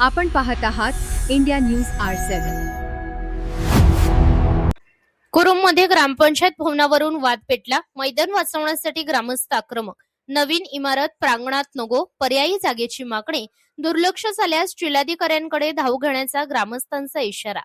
आपण पाहत आहात इंडिया न्यूज R7। कुरुममध्ये ग्रामपंचायत भवनावरून वाद पेटला। मैदान वाचवण्यासाठी ग्रामस्थ आक्रमक। नवीन इमारत प्रांगणात नको, पर्यायी जागेची मागणी। दुर्लक्ष झाल्यास जिल्हाधिकाऱ्यांकडे धाव घेण्याचा ग्रामस्थांचा इशारा।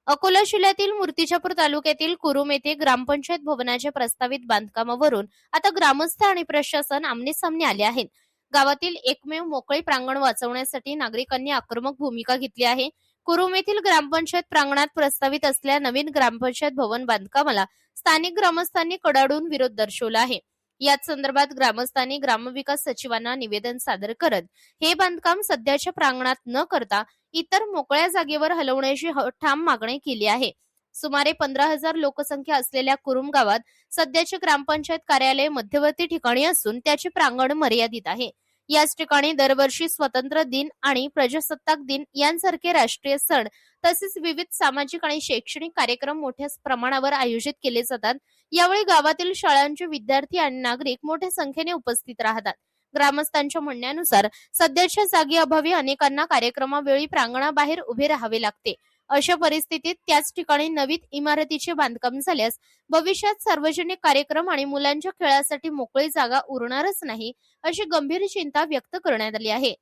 अकोला जिल्ह्यातील मूर्तिजापूर तालुक्यातील कुरुम येथे ग्रामपंचायत भवनाच्या प्रस्तावित बांधकामावरून आता ग्रामस्थ आणि प्रशासन आमनेसामने आले आहेत। गावातील एकमेव मोकळे प्रांगण वाचवण्यासाठी नागरिकांनी आक्रमक भूमिका घेतली आहे। कुरुम येथील ग्रामपंचायत प्रांगणात प्रस्तावित असलेल्या नवीन ग्रामपंचायत भवन बांधकामाला स्थानिक ग्रामस्थांनी कडाडून विरोध दर्शवला आहे। याच संदर्भात ग्रामस्थांनी ग्रामविकास सचिवांना निवेदन सादर करत हे बांधकाम सध्याच्या प्रांगणात न करता इतर मोकळ्या जागेवर हलवण्याची ठाम मागणी केली आहे। सुमारे 15,000 लोकसंख्या असलेल्या कुरुम गावात सध्याचे ग्रामपंचायत कार्यालय मध्यवर्ती ठिकाणी असून त्याचे प्रांगण मर्यादित आहे। याच ठिकाणी दरवर्षी स्वातंत्र्य दिन आणि प्रजासत्ताक दिन यांसारखे राष्ट्रीय सण तसेच विविध सामाजिक आणि शैक्षणिक कार्यक्रम मोठ्या प्रमाणावर आयोजित केले जातात। यावेळी गावातील शाळांचे विद्यार्थी आणि नागरिक मोठ्या संख्येने उपस्थित राहतात। ग्रामस्थांच्या म्हणण्यानुसार सध्याच्या जागे अभावी अनेकांना कार्यक्रमावेळी प्रांगणाबाहेर उभे राहावे लागते। अशा परिस्थितीत त्याच ठिकाणी नवीन इमारतीचे बांधकाम झाल्यास भविष्यात सार्वजनिक कार्यक्रम आणि मुलांच्या खेळासाठी मोकळी जागा उरणारच नाही, अशी गंभीर चिंता व्यक्त करण्यात आली आहे।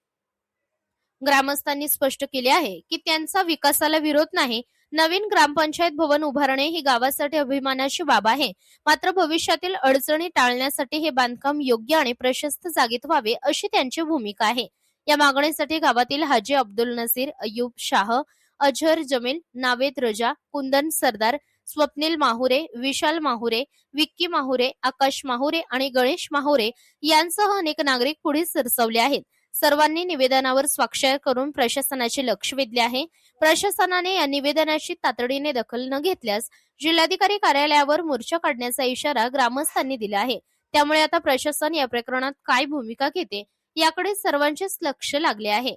ग्रामस्थांनी स्पष्ट केले आहे की त्यांचा विकासाला विरोध नाही। नवीन ग्रामपंचायत भवन उभारणे ही गावासाठी अभिमानाची बाब आहे। मात्र भविष्यातील अडचणी टाळण्यासाठी हे बांधकाम योग्य आणि प्रशस्त जागेत व्हावे, अशी त्यांची भूमिका आहे। या मागणीसाठी गावातील हाजी अब्दुल नसीर, अय्यूब शाह, अजहर जमील, नावेद रजा, कुंदन सरदार, स्वप्नील माहुरे, विशाल माहुरे, विक्की माहुरे, आकाश माहुरे आणि गणेश माहुरे यांसह अनेक नागरिक पुढे सरसावले आहेत। सर्वांनी निवेदनावर स्वाक्षर करून प्रशासनाचे लक्ष वेधले आहे। प्रशासनाने या निवेदनाची तातडीने दखल न घेतल्यास जिल्हाधिकारी कार्यालयावर मोर्चा काढण्याचा इशारा ग्रामस्थांनी दिला आहे। त्यामुळे आता प्रशासन या प्रकरणात काय भूमिका घेते याकडे सर्वांचेच लक्ष लागले आहे।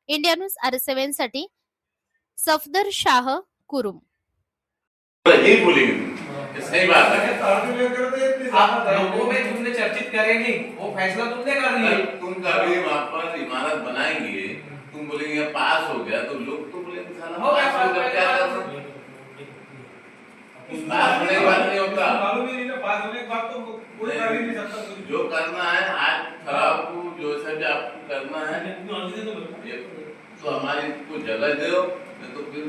इंडिया न्यूज R7 साठी सफदर शाह, कुरुम। नहीं बोलेंगे, सही बात है। आप लोगों में तुमने चर्चित करेंगे, वो फैसला तुमने कर लिया। तुम कभी वहाँ पर इमारत बनाएंगे, तुम बोलेंगे पास हो गया, तो लोग तो बोलेंगे साला पास हो गया, क्या करना? पास होने के बाद नहीं होता। मालूम ही नहीं ना, पास होने के बाद तो कोई कर ही नहीं सकता। जो करना है आज आपको जो सब आपको करना है, तो हमारी को जगह दो, तो फिर